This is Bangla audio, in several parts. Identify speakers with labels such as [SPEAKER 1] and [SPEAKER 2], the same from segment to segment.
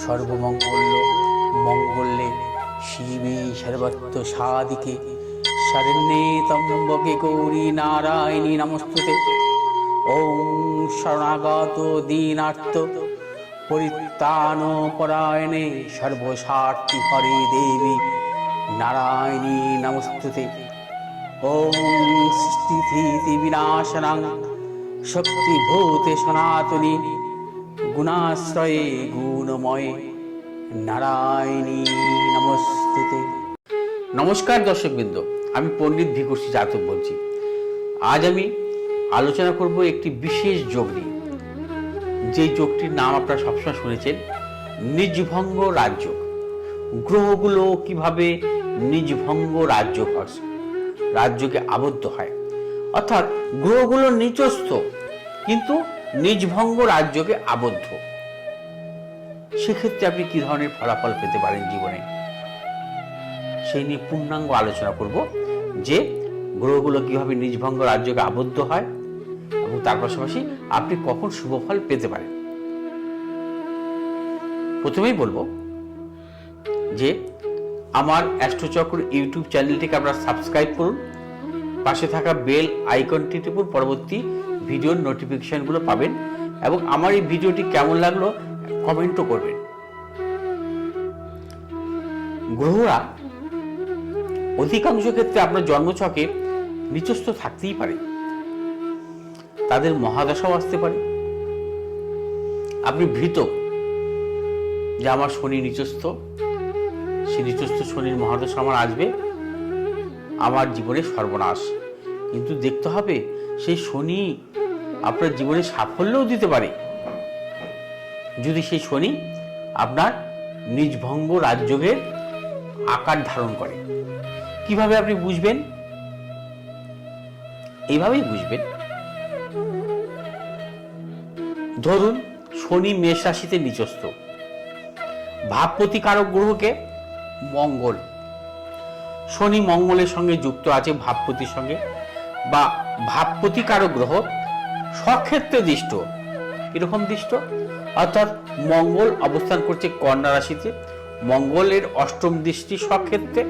[SPEAKER 1] সর্বমঙ্গল্য মঙ্গলে শিবে সর্বত্র সাদিকে শরণ্যে ত্র্যম্বকে গৌরী নারায়ণী নমস্তুতে। ওম শরণাগত দীনার্ত পরিত্রাণ পরায়ণে সর্বস্বার্থী হরে দেবী নারায়ণী নমস্তুতে। ওম সৃষ্টিস্থিতি বিনাশনাং শক্তিভূতে সনাতনী গুণাশ্রয়ে গুণময়ে নারায়ণী নমস্তুতে। নমস্কার দর্শকবৃন্দ, আমি পণ্ডিত ভিকর্ষি জাতক বলছি। আজ আমি আলোচনা করব একটি বিশেষ যোগ নিয়ে, যে যোগটির নাম আপনারা সবসময় শুনেছেন, নিজভঙ্গ রাজযোগ। গ্রহগুলো কিভাবে নিজভঙ্গ রাজযোগে আবদ্ধ হয়, অর্থাৎ গ্রহগুলো নিচস্থ কিন্তু নিজভঙ্গ রাজযোগে আবদ্ধ। সেক্ষেত্রে আপনি কি ধরনের ফলাফল পেতে পারেন জীবনে, সেই নিয়ে পূর্ণাঙ্গ আলোচনা করব, যে গ্রহগুলো কিভাবে নিজভঙ্গ রাজযোগে আবদ্ধ হয় এবং তার পাশাপাশি আপনি কখন শুভফল পেতে পারেন। প্রথমেই বলবো যে আমার অ্যাস্ট্রোচক্র ইউটিউব চ্যানেলটিকে আপনারা সাবস্ক্রাইব করুন, পাশে থাকা বেল আইকনটি টিপুন, পরবর্তী ভিডিওর নোটিফিকেশনগুলো পাবেন এবং আমার এই ভিডিওটি কেমন লাগলো কমেন্টও করবেন। গ্রহরা অধিকাংশ ক্ষেত্রে আপনার জন্মছকে নিচস্থ থাকতেই পারে, তাদের মহাদশাও আসতে পারে। আপনি ভীত যে আমার শনি নিচস্থ, সেই নিচস্থ শনির মহাদশা আমার আসবে, আমার জীবনে সর্বনাশ। কিন্তু দেখতে হবে সেই শনি আপনার জীবনে সাফল্যও দিতে পারে, যদি সেই শনি আপনার নিজভঙ্গ রাজযোগের আকার ধারণ করে। কিভাবে আপনি বুঝবেন? এইভাবেই বুঝবেন। ধরুন শনি মেষ রাশিতে নিচস্থ, ভাবপতি কারক গ্রহকে মঙ্গল, শনি মঙ্গলের সঙ্গে যুক্ত আছে ভাবপতির সঙ্গে, বা ভাবপতি কারক গ্রহ স্বক্ষেত্রে দৃষ্ট। কিরকম দৃষ্ট? অর্থাৎ মঙ্গল অবস্থান করছে কন্যা রাশিতে, মঙ্গলের অষ্টম দৃষ্টি স্বক্ষেত্রে,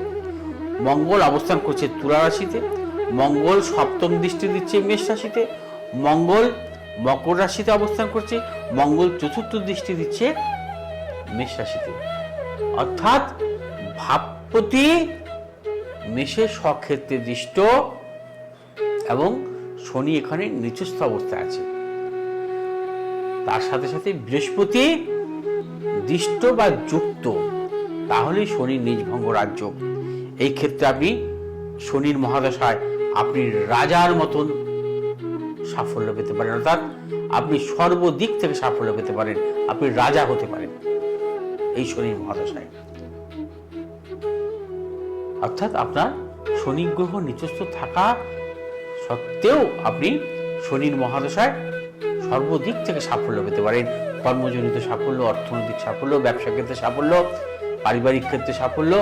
[SPEAKER 1] মঙ্গল অবস্থান করছে তুলা রাশিতে, মঙ্গল সপ্তম দৃষ্টি দিচ্ছে মেষ রাশিতে, মঙ্গল মকর রাশিতে অবস্থান করছে, মঙ্গল চতুর্থ দৃষ্টি দিচ্ছে মেষ রাশিতে। অর্থাৎ ভাবপতি মেষের স্বক্ষেত্রে দৃষ্ট এবং শনি এখানে নিচস্থ অবস্থায় আছে। তার সাথে সাথে বৃহস্পতি দৃষ্ট বা যুক্ত, তাহলে শনি নিজভঙ্গ রাজযোগ। এই ক্ষেত্রে আপনি শনির মহাদশায় আপনি রাজার মতন সাফল্য পেতে পারেন, অর্থাৎ আপনি সর্বদিক থেকে সাফল্য পেতে পারেন, আপনি রাজা হতে পারেন এই শনির মহাদশায়। অর্থাৎ আপনার শনি গ্রহ নিচস্থ থাকা সত্ত্বেও আপনি শনির মহাদশায় সর্বদিক থেকে সাফল্য পেতে পারেন। কর্মজনিত সাফল্য, অর্থনৈতিক সাফল্য, ব্যবসা ক্ষেত্রে সাফল্য, পারিবারিক ক্ষেত্রে সাফল্য,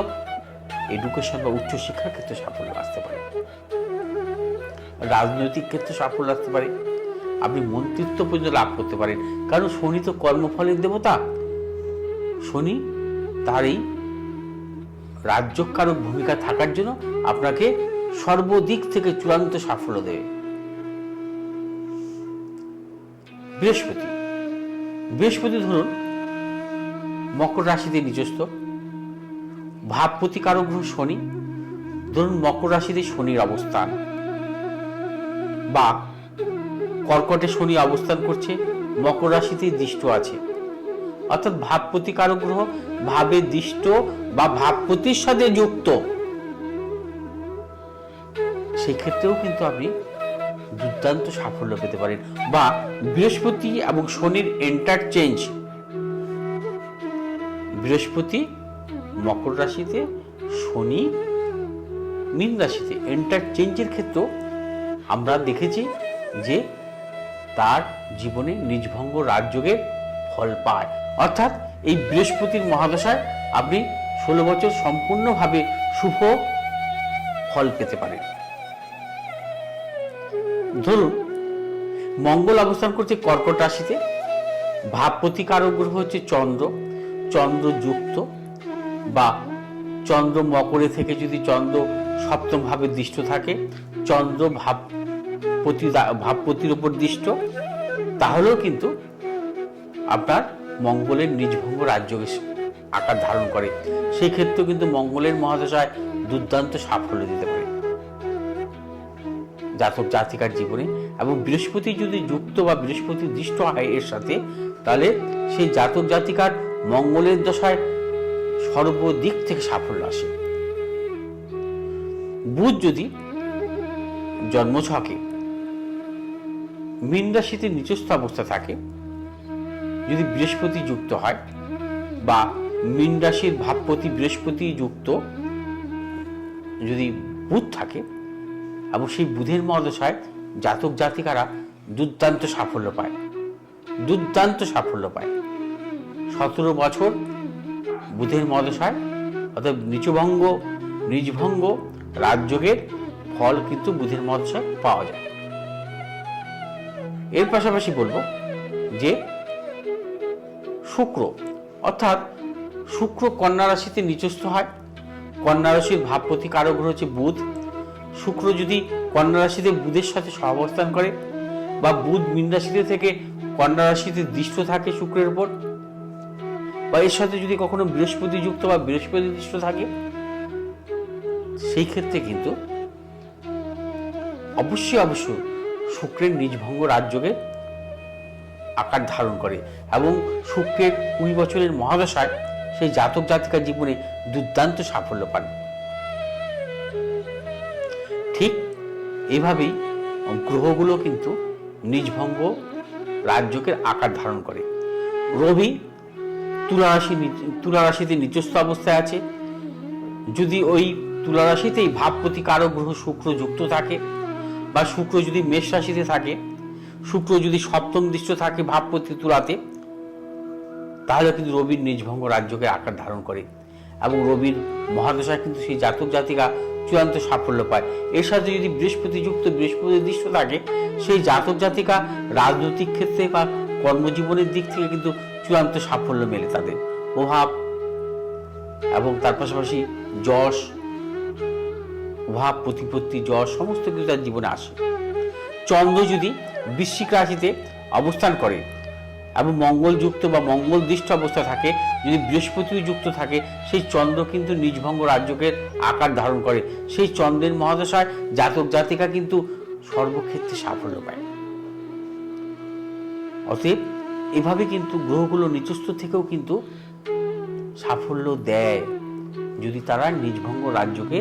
[SPEAKER 1] এডুকেশন বা উচ্চশিক্ষার ক্ষেত্রে সাফল্য আসতে পারে, রাজনৈতিক ক্ষেত্রে সাফল্য আসতে পারে, আপনি মন্ত্রিত্ব পর্যন্ত লাভ করতে পারেন। কারণ শনি তো কর্মফলের দেবতা। শনি তার এই রাজ্যকারক ভূমিকা থাকার জন্য আপনাকে সর্বদিক থেকে চূড়ান্ত সাফল্য দেবে। বৃহস্পতি ধরুন মকর রাশিতে নিচস্থ, ভাবপতি কারক গ্রহ শনি, ধরুন মকর রাশিতে শনির অবস্থান, বা কর্কটে শনি অবস্থান করছে, মকর রাশিতে দৃষ্ট আছে, অর্থাৎ ভাবপতি কারক গ্রহ ভাবে দৃষ্ট বা ভাবপতির সাথে যুক্ত। সেই ক্ষেত্রেও কিন্তু আপনি দুর্দান্ত সাফল্য পেতে পারেন। বা বৃহস্পতি এবং শনির এন্টারচেঞ্জ, বৃহস্পতি মকর রাশিতে, শনি মীন রাশিতে এন্টারচেঞ্জের ক্ষেত্রেও আমরা দেখেছি যে তার জীবনে নিজভঙ্গ রাজযোগের ফল পায়। অর্থাৎ এই বৃহস্পতির মহাদশায় আপনি 16 বছর সম্পূর্ণভাবে শুভ ফল পেতে পারেন। ধরুন মঙ্গল অবস্থান করছে কর্কট রাশিতে, ভাবপতি কারক গ্রহ হচ্ছে চন্দ্র, চন্দ্রযুক্ত বা চন্দ্র মকরে থেকে যদি চন্দ্র সপ্তম ভাবে দৃষ্ট থাকে, চন্দ্র ভাবপতির উপর দৃষ্ট, তাহলেও কিন্তু আপনার মঙ্গলের নিজভঙ্গ রাজযোগে আকার ধারণ করে। সেই ক্ষেত্রেও কিন্তু মঙ্গলের মহাদশায় দুর্দান্ত সাফল্য দিতে পারে জাতক জাতিকার জীবনে। এবং বৃহস্পতি যদি যুক্ত বা বৃহস্পতি দৃষ্ট হয় এর সাথে, তাহলে সেই জাতক জাতিকার মঙ্গলের দশায় সর্বদিক থেকে সাফল্য আসে। বুধ যদি জন্মছকে মীন রাশিতে নিচস্থ অবস্থা থাকে, যদি বৃহস্পতি যুক্ত হয় বা মীন রাশির ভাবপতি বৃহস্পতি যুক্ত যদি বুধ থাকে, এবং সেই বুধের মহাদশায় জাতক জাতিকারা দুর্দান্ত সাফল্য পায়, 17 বছর বুধের মহাদশায় অর্থাৎ নিজভঙ্গ রাজযোগের ফল কিন্তু বুধের মহাদশায় পাওয়া যায়। এর পাশাপাশি বলবো যে শুক্র, অর্থাৎ শুক্র কন্যা রাশিতে নিচস্থ হয়। কন্যা রাশির ভাবপতি কারক গ্রহ হচ্ছে বুধ। শুক্র যদি কন্যা রাশিতে বুধের সাথে সহাবস্থান করে বা বুধ মীন রাশিতে থেকে কন্যা রাশিতে দৃষ্ট থাকে শুক্রের উপর, বা এর সাথে যদি কখনো বৃহস্পতি যুক্ত বা বৃহস্পতি দৃষ্ট থাকে, সেই ক্ষেত্রে কিন্তু অবশ্যই শুক্রের নিজভঙ্গ রাজযোগে আকার ধারণ করে। এবং শুক্রের 20 বছরের মহাদশায় সেই জাতক জাতিকার জীবনে দুর্দান্ত সাফল্য পান। ঠিক এইভাবেই গ্রহগুলো কিন্তু নিজভঙ্গ রাজযোগের আকার ধারণ করে। রবি তুলা রাশিতে নিচস্থ অবস্থায় আছে। যদি ওই তুলা রাশিতেই ভাবপতি কারক গ্রহ শুক্র যুক্ত থাকে, বা শুক্র যদি মেষ রাশিতে থাকে, শুক্র যদি সপ্তম দৃষ্ট থাকে ভাবপতি তুলাতে, তাহলে কিন্তু রবির নিজভঙ্গ রাজযোগে আকার ধারণ করে। এবং রবির মহাদশায় কিন্তু সেই জাতক জাতিকা চূড়ান্ত সাফল্য পায়। এর সাথে যদি বৃহস্পতি যুক্ত বৃহস্পতি দৃষ্ট থাকে, সেই জাতক জাতিকা রাজনৈতিক ক্ষেত্রে বা কর্মজীবনের দিক থেকে কিন্তু চূড়ান্ত সাফল্য মেলে তাদের প্রভাব। এবং তার পাশাপাশি যশ, প্রভাব, প্রতিপত্তি, যশ সমস্ত কিছু তার জীবনে আসে। চন্দ্র যদি বৃশ্চিক রাশিতে অবস্থান করে এবং মঙ্গল যুক্ত বা মঙ্গল দৃষ্ট অবস্থা থাকে, যদি বৃহস্পতিও যুক্ত থাকে, সেই চন্দ্র কিন্তু নিজভঙ্গ রাজযোগের আকার ধারণ করে। সেই চন্দ্রের মহাদশায় জাতক জাতিকা কিন্তু সর্বক্ষেত্রে সাফল্য পায়। অতএব এভাবে কিন্তু গ্রহগুলো নিচস্থ থেকেও কিন্তু সাফল্য দেয় যদি তারা নিজভঙ্গ রাজযোগে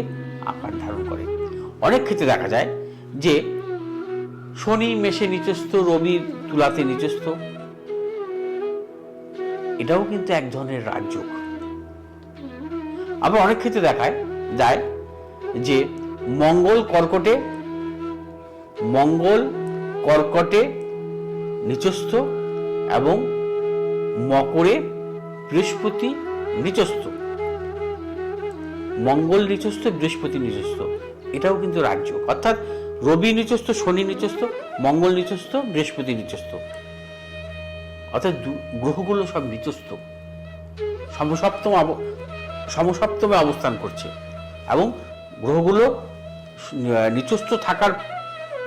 [SPEAKER 1] আকার ধারণ করে। অনেক ক্ষেত্রে দেখা যায় যে শনি মেষে নিচস্থ, রবি তুলাতে নিচস্থ, এটাও কিন্তু এক ধরনের রাজযোগ। আবার অনেক ক্ষেত্রে দেখা যায় যে মঙ্গল কর্কটে নিচস্থ এবং মকরে বৃহস্পতি নিচস্থ, মঙ্গল নিচস্থ বৃহস্পতি নিচস্থ, এটাও কিন্তু রাজযোগ। অর্থাৎ রবি নিচস্থ, শনি নিচস্থ, মঙ্গল নিচস্থ, বৃহস্পতি নিচস্থ, অর্থাৎ গ্রহগুলো সব নিচস্থ সমসপ্তমে অবস্থান করছে। এবং গ্রহগুলো নিচস্থ থাকার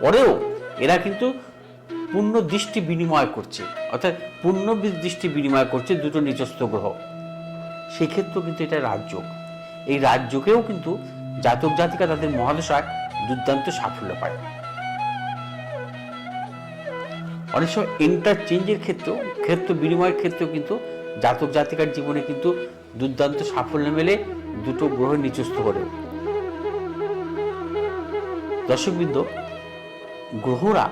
[SPEAKER 1] পরেও এরা কিন্তু পূর্ণ দৃষ্টি বিনিময় করছে, অর্থাৎ পূর্ণ দৃষ্টি বিনিময় করছে দুটো নিচস্থ গ্রহ। সেক্ষেত্রেও কিন্তু এটা রাজযোগ। এই রাজযোগেও কিন্তু জাতক জাতিকা তাদের মহাদশায় দুর্দান্ত সাফল্য পায়। অনেক সময় ইন্টারচেঞ্জের ক্ষেত্র বিনিময়ের ক্ষেত্রেও কিন্তু জাতক জাতিকার জীবনে কিন্তু দুর্দান্ত সাফল্য মেলে দুটো গ্রহ নিচস্থ হলেও। দর্শকবৃন্দ, গ্রহরা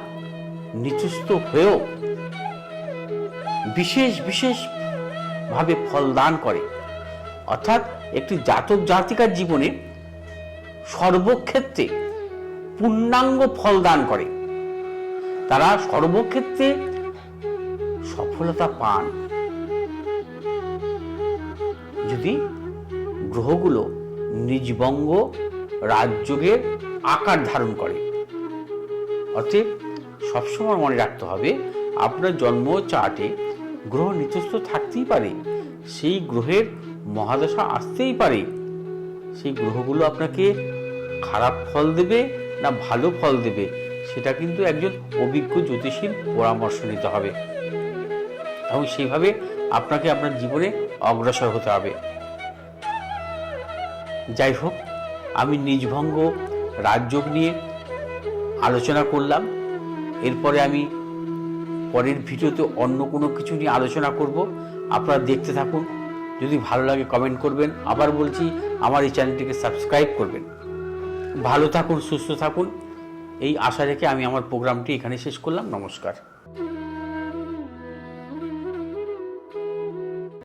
[SPEAKER 1] নিচস্থ হয়েও বিশেষ ভাবে ফলদান করে। অর্থাৎ একটি জাতক জাতিকার জীবনে সর্বক্ষেত্রে পূর্ণাঙ্গ ফলদান করে, তারা সর্বক্ষেত্রে সফলতা পান যদি গ্রহগুলো নিজভঙ্গ রাজযোগের আকার ধারণ করে। অতএব সবসময় মনে রাখতে হবে, আপনার জন্ম চার্টে গ্রহ নিচস্থ থাকতেই পারে, সেই গ্রহের মহাদশা আসতেই পারে। সেই গ্রহগুলো আপনাকে খারাপ ফল দেবে না ভালো ফল দেবে, সেটা কিন্তু একজন অভিজ্ঞ জ্যোতিষীর পরামর্শ নিতে হবে এবং সেইভাবে আপনাকে আপনার জীবনে অগ্রসর হতে হবে। যাই হোক, আমি নিজভঙ্গ রাজযোগ নিয়ে আলোচনা করলাম। এরপরে আমি পরের ভিডিওতে অন্য কোনো কিছু নিয়ে আলোচনা করব। আপনারা দেখতে থাকুন। যদি ভালো লাগে কমেন্ট করবেন। আবার বলছি, আমার এই চ্যানেলটিকে সাবস্ক্রাইব করবেন। ভালো থাকুন, সুস্থ থাকুন, এই আশা রেখে আমি আমার প্রোগ্রামটি এখানে শেষ করলাম। নমস্কার।